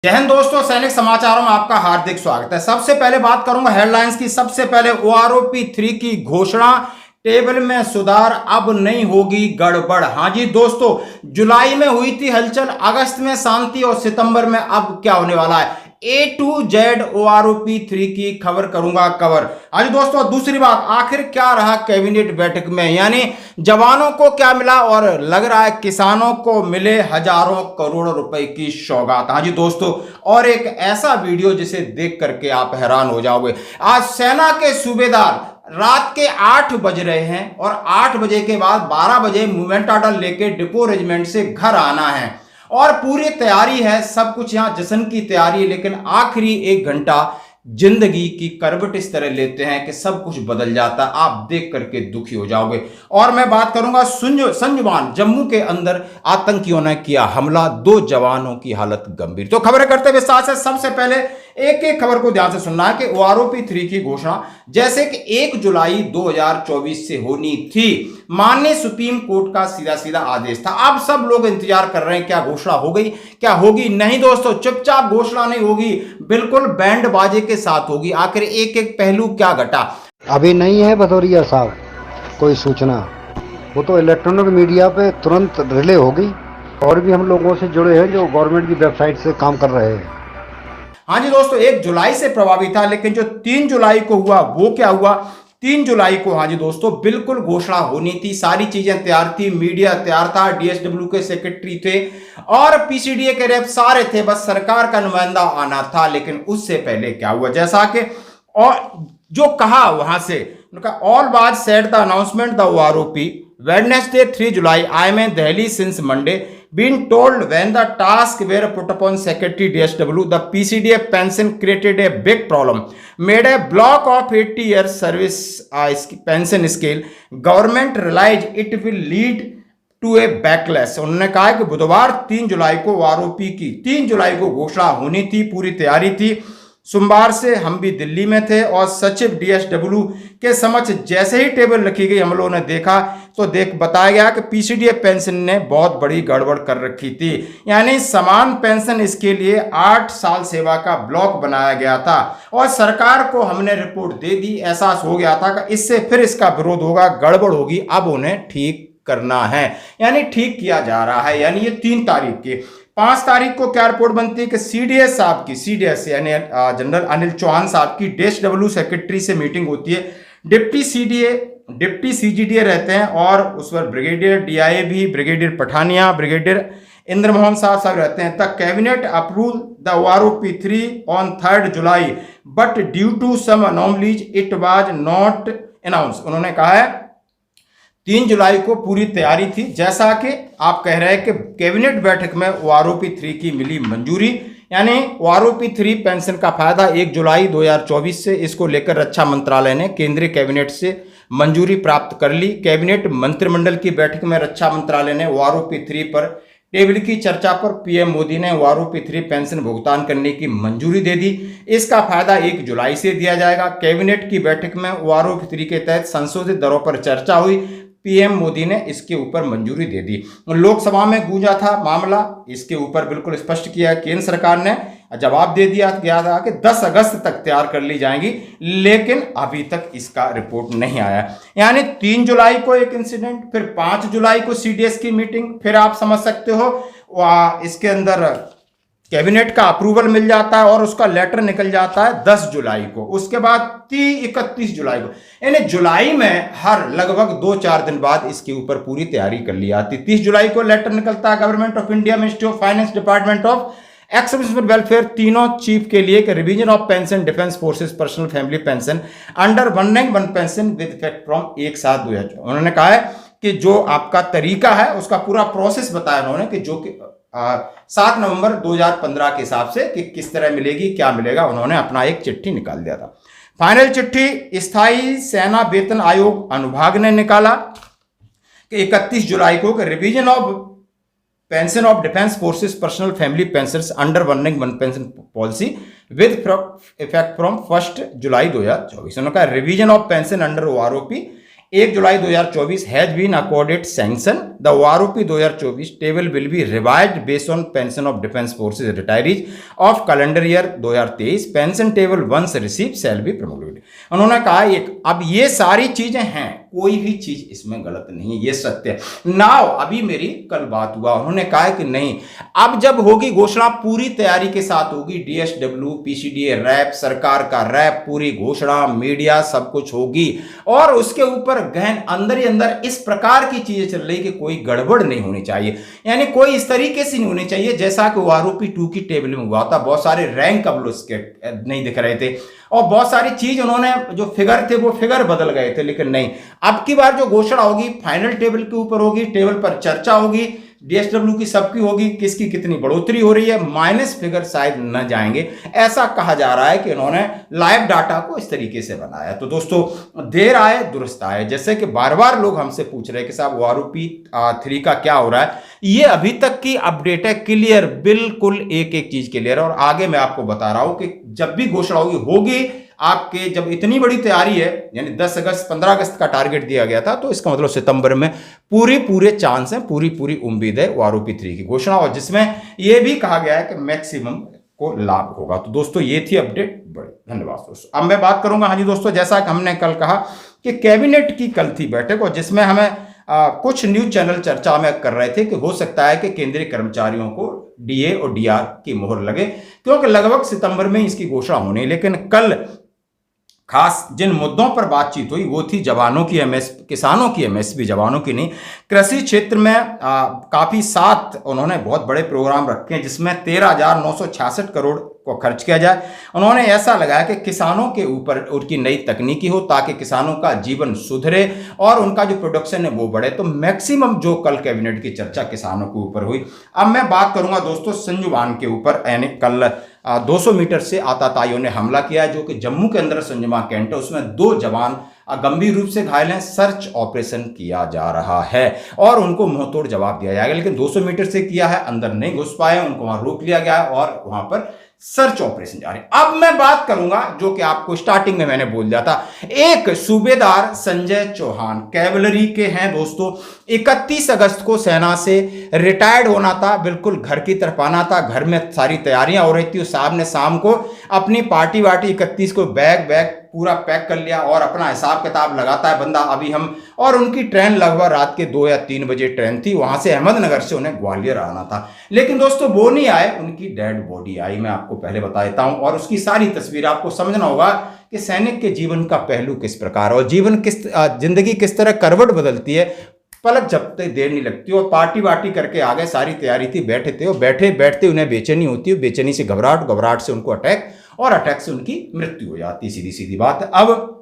जय हिंद दोस्तों, सैनिक समाचारों में आपका हार्दिक स्वागत है। सबसे पहले बात करूंगा हेडलाइंस की। सबसे पहले ओआरओपी 3 की घोषणा, टेबल में सुधार, अब नहीं होगी गड़बड़। हाँ जी दोस्तों, जुलाई में हुई थी हलचल, अगस्त में शांति और सितंबर में अब क्या होने वाला है, A to Z ओआरओपी 3 की खबर करूंगा कवर। आज दोस्तों दूसरी बात, आखिर क्या रहा कैबिनेट बैठक में, यानी जवानों को क्या मिला और लग रहा है किसानों को मिले हजारों करोड़ रुपए की सौगात। हाँ जी दोस्तों, और एक ऐसा वीडियो जिसे देख करके आप हैरान हो जाओगे। आज सेना के सूबेदार रात के 8 बज रहे हैं और 8 बजे के बाद 12 बजे मूवमेंट ऑर्डर लेके डिपो रेजिमेंट से घर आना है और पूरी तैयारी है, सब कुछ यहां जश्न की तैयारी है। लेकिन आखिरी 1 घंटा जिंदगी की करवट इस तरह लेते हैं कि सब कुछ बदल जाता है। आप देख करके दुखी हो जाओगे। और मैं बात करूंगा संजवान, जम्मू के अंदर आतंकियों ने किया हमला, 2 जवानों की हालत गंभीर। तो खबरें करते हुए साथ सबसे पहले एक एक खबर को ध्यान से सुनना है कि ओआरओपी 3 की घोषणा जैसे कि 1 जुलाई 2024 से होनी थी, माननीय सुप्रीम कोर्ट का सीधा सीधा आदेश था। अब सब लोग इंतजार कर रहे हैं क्या घोषणा हो गई, क्या होगी। नहीं दोस्तों, चुपचाप घोषणा नहीं होगी, बिल्कुल बैंड बाजे के साथ होगी। आखिर एक एक पहलू क्या घटा, अभी नहीं है भदौरिया साहब कोई सूचना, वो तो इलेक्ट्रॉनिक मीडिया पे तुरंत रिले होगी। और भी हम लोगों से जुड़े हैं जो गवर्नमेंट की वेबसाइट से काम कर रहे हैं। हाँ जी दोस्तों, 1 जुलाई से प्रभावी था, लेकिन जो 3 जुलाई को हुआ वो क्या हुआ, 3 जुलाई को हाँ जी दोस्तों बिल्कुल घोषणा होनी थी, सारी चीजें तैयार थी, मीडिया तैयार था, डीएसडब्ल्यू के सेक्रेटरी थे और पीसीडीए के रेप सारे थे, बस सरकार का नुमाइंदा आना था। लेकिन उससे पहले क्या हुआ, जैसा कि और जो कहा वहां से, उनका all bar set the announcement the OROP Wednesday 3 July I am in Delhi since Monday, been told when the task were put upon Secretary DSW, the PCDF pension created a big problem, made a block of 80 years service pension scale, government realized it will lead to a backlash। उन्होंने कहा कि बुधवार 3 जुलाई को OROP की 3 जुलाई को घोषणा होनी थी, पूरी तैयारी थी। सोमवार से हम भी दिल्ली में थे और सचिव डीएसडब्ल्यू के समक्ष जैसे ही टेबल रखी गई, हम लोगों ने देखा तो बताया गया कि पीसीडीएफ पेंशन ने बहुत बड़ी गड़बड़ कर रखी थी, यानी समान पेंशन इसके लिए 8 साल सेवा का ब्लॉक बनाया गया था और सरकार को हमने रिपोर्ट दे दी। एहसास हो गया था कि इससे फिर इसका विरोध होगा, गड़बड़ होगी, अब उन्हें ठीक करना है, यानी ठीक किया जा रहा है। यानी ये 3 तारीख की। 5 तारीख को क्या रिपोर्ट बनती है कि सीडीएस साहब की, सीडीएस यानी जनरल अनिल चौहान साहब की डीएसडब्ल्यू सेक्रेटरी से मीटिंग होती है। डिप्टी सीजीडीए रहते हैं और उस पर ब्रिगेडियर डीआई भी, ब्रिगेडियर पठानिया, ब्रिगेडियर इंद्रमोहन साहब रहते हैं। The cabinet approve the OROP 3 on 3 July but due to some anomalies it was not announce. उन्होंने कहा है 3 जुलाई को पूरी तैयारी थी, जैसा कि आप कह रहे हैं कि कैबिनेट बैठक में ओआरओपी 3 की मिली मंजूरी, यानी ओआरओपी 3 पेंशन का फायदा 1 जुलाई 2024 से, इसको लेकर रक्षा मंत्रालय ने केंद्रीय कैबिनेट से मंजूरी प्राप्त कर ली। कैबिनेट मंत्रिमंडल की बैठक में रक्षा मंत्रालय ने ओआरओपी 3 पर टेबल की चर्चा पर पीएम मोदी ने ओआरओपी 3 पेंशन भुगतान करने की मंजूरी दे दी। इसका फायदा 1 जुलाई से दिया जाएगा। कैबिनेट की बैठक में ओआरओपी 3 के तहत संशोधित दरों पर चर्चा हुई, पीएम मोदी ने इसके ऊपर मंजूरी दे दी। लोकसभा में गूंजा था मामला, इसके ऊपर बिल्कुल स्पष्ट किया केंद्र सरकार ने, जवाब दे दिया गया था कि 10 अगस्त तक तैयार कर ली जाएंगी, लेकिन अभी तक इसका रिपोर्ट नहीं आया। यानी 3 जुलाई को एक इंसिडेंट, फिर 5 जुलाई को सीडीएस की मीटिंग, फिर आप समझ सकते हो इसके अंदर कैबिनेट का अप्रूवल मिल जाता है और उसका लेटर निकल जाता है 10 जुलाई को। उसके बाद 31 जुलाई को, यानी जुलाई में हर लगभग 2-4 दिन बाद इसके ऊपर पूरी तैयारी कर ली जाती। 30 जुलाई को लेटर निकलता है government of India, ministry of finance, department of ex servicemen welfare, तीनों चीफ के लिए कि revision of pension, defence forces personal family pension under 191 pension with effect from 1/7/2024। उन्होंने कहा है कि जो आपका तरीका है उसका पूरा प्रोसेस बताया उन्होंने कि जो कि 7 नवंबर 2015 के हिसाब से कि किस तरह मिलेगी, क्या मिलेगा, उन्होंने अपना एक चिट्ठी निकाल दिया था। फाइनल चिट्ठी स्थायी सेना वेतन आयोग अनुभाग ने निकाला कि 31 जुलाई को revision of pension of defence forces personal family pension under 191 pension policy with effect from 1 July 2024। उन्होंने कहा revision of pension under OROP 1 July 2024 has been accorded sanction the OROP 2024 table will be revised based on pension of defence forces retirees of calendar year 2023 pension table once receive shall be promoted. उन्होंने कहा एक अब ये सारी चीजें हैं, कोई भी चीज इसमें गलत नहीं है, ये सत्य है। नाउ अभी मेरी कल बात हुआ, उन्होंने कहा कि नहीं, अब जब होगी घोषणा पूरी तैयारी के साथ होगी, DSW PCDA रैप सरकार का रैप पूरी घोषणा मीडिया सब कुछ होगी और उसके ऊपर गहन अंदर ही अंदर इस प्रकार की चीजें चल रही कि कोई गड़बड़ नहीं होनी चाहिए, यानी कोई इस तरीके से नहीं होनी चाहिए जैसा कि OROP 2 की टेबल में हुआ था। बहुत सारे रैंक अब उसके नहीं दिख रहे थे और बहुत सारी चीज उन्होंने जो फिगर थे वो फिगर बदल गए थे, लेकिन नहीं, अब की बार जो घोषणा होगी फाइनल टेबल के ऊपर होगी, टेबल पर चर्चा होगी, DSW की सबकी होगी, किसकी कितनी बढ़ोतरी हो रही है, माइनस फिगर शायद न जाएंगे, ऐसा कहा जा रहा है कि इन्होंने लाइव डाटा को इस तरीके से बनाया। तो दोस्तों देर आए दुरुस्त आए, जैसे कि बार बार लोग हमसे पूछ रहे हैं कि साहब OROP 3 का क्या हो रहा है, ये अभी तक की अपडेट है, क्लियर, बिल्कुल एक एक चीज क्लियर है और आगे मैं आपको बता रहा हूं कि जब भी घोषणा होगी आपके, जब इतनी बड़ी तैयारी है, यानी 10 अगस्त 15 अगस्त का टारगेट दिया गया था, तो इसका मतलब सितंबर में पूरे चांस हैं, पूरी उम्मीद है OROP 3 की घोषणा, और जिसमें यह भी कहा गया है कि मैक्सिमम को लाभ होगा। तो दोस्तों ये थी अपडेट, बड़े धन्यवाद दोस्तों। अब मैं बात करूंगा, हाँ जी दोस्तों, जैसा कि हमने कल कहा कि कैबिनेट की कल थी बैठक और जिसमें हमें कुछ न्यूज चैनल चर्चा में कर रहे थे कि हो सकता है कि केंद्रीय कर्मचारियों को DA और DR की मोहर लगे, क्योंकि लगभग सितंबर में इसकी घोषणा होनी है। लेकिन कल खास जिन मुद्दों पर बातचीत हुई वो थी जवानों की किसानों की MSP, जवानों की नहीं, कृषि क्षेत्र में काफी 7 उन्होंने बहुत बड़े प्रोग्राम रखे हैं जिसमें 13,966 करोड़ को खर्च किया जाए। उन्होंने ऐसा लगाया कि किसानों के ऊपर उनकी नई तकनीकी हो ताकि किसानों का जीवन सुधरे और उनका जो प्रोडक्शन है वो बढ़े। तो मैक्सिमम जो कल कैबिनेट की चर्चा किसानों के ऊपर हुई। अब मैं बात करूंगा दोस्तों संजुवान के ऊपर, यानी कल 200 मीटर से आतताइयों ने हमला किया जो कि जम्मू के अंदर संजुमा कैंट है, उसमें 2 जवान गंभीर रूप से घायल हैं। सर्च ऑपरेशन किया जा रहा है और उनको मुंहतोड़ जवाब दिया जाएगा, लेकिन 200 मीटर से किया है, अंदर नहीं घुस पाए, उनको वहां रोक लिया गया है और वहां पर सर्च ऑपरेशन जारी। अब मैं बात करूंगा जो कि आपको स्टार्टिंग में मैंने बोल दिया था, एक सूबेदार संजय चौहान कैवलरी के हैं दोस्तों, 31 अगस्त को सेना से रिटायर्ड होना था, बिल्कुल घर की तरफ आना था, घर में सारी तैयारियां हो रही थी, उस साहब ने शाम को अपनी पार्टी 31 को बैग पूरा पैक कर लिया और अपना हिसाब किताब लगाता है बंदा। अभी हम और उनकी ट्रेन लगभग रात के 2 या 3 बजे ट्रेन थी, वहां से अहमदनगर से उन्हें ग्वालियर आना था, लेकिन दोस्तों वो नहीं आए, उनकी डेड बॉडी आई। मैं आपको पहले बता देता हूं और उसकी सारी तस्वीर आपको समझना होगा कि सैनिक के जीवन का पहलू किस प्रकार और जिंदगी किस तरह करवट बदलती है, पलक झपकते देर नहीं लगती। और पार्टी करके आ गए, सारी तैयारी थी, बैठे थे और बैठते उन्हें बेचैनी होती है, बेचैनी से घबराहट से उनको अटैक और अटैक से उनकी मृत्यु हो जाती, सीधी बात है। अब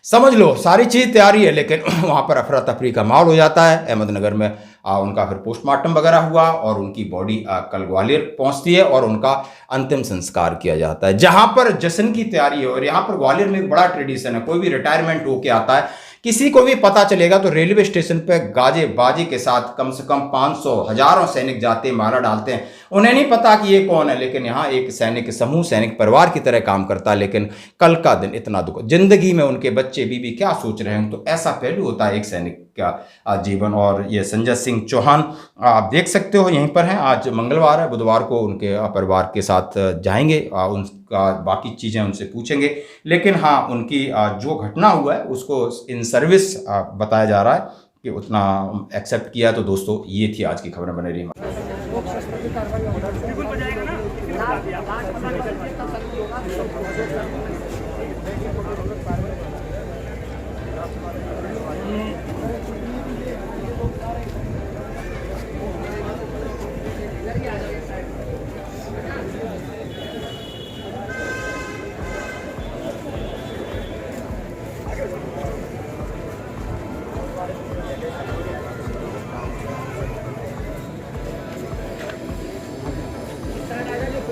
समझ लो सारी चीज तैयारी है, लेकिन वहां पर अफरा तफरी का माहौल हो जाता है। अहमदनगर में उनका फिर पोस्टमार्टम वगैरह हुआ और उनकी बॉडी कल ग्वालियर पहुंचती है और उनका अंतिम संस्कार किया जाता है, जहां पर जश्न की तैयारी है। और यहां पर ग्वालियर में एक बड़ा ट्रेडिशन है, कोई भी रिटायरमेंट होके आता है, किसी को भी पता चलेगा तो रेलवे स्टेशन पे गाजे बाजे के साथ कम से कम 500 हजारों सैनिक जाते हैं, माला डालते हैं। उन्हें नहीं पता कि ये कौन है, लेकिन यहाँ एक सैनिक समूह सैनिक परिवार की तरह काम करता है। लेकिन कल का दिन इतना दुख, जिंदगी में उनके बच्चे बीबी क्या सोच रहे हैं, तो ऐसा पहलू होता है एक सैनिक का जीवन। और ये संजय सिंह चौहान आप देख सकते हो यहीं पर हैं, आज मंगलवार है, बुधवार को उनके परिवार के साथ जाएंगे, उनका बाकी चीज़ें उनसे पूछेंगे। लेकिन हाँ, उनकी जो घटना हुआ है उसको इन सर्विस बताया जा रहा है कि उतना एक्सेप्ट किया। तो दोस्तों ये थी आज की खबर बने रही।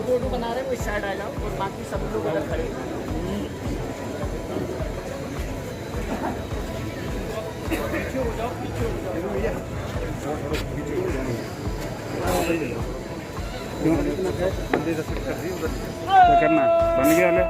फोटो बना रहे हैं वो इस साइड आ जाओ और बाकी सब लोग अलग खड़े हैं। पीछे हो जाओ क्या करना बन गया ले।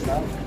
साहब।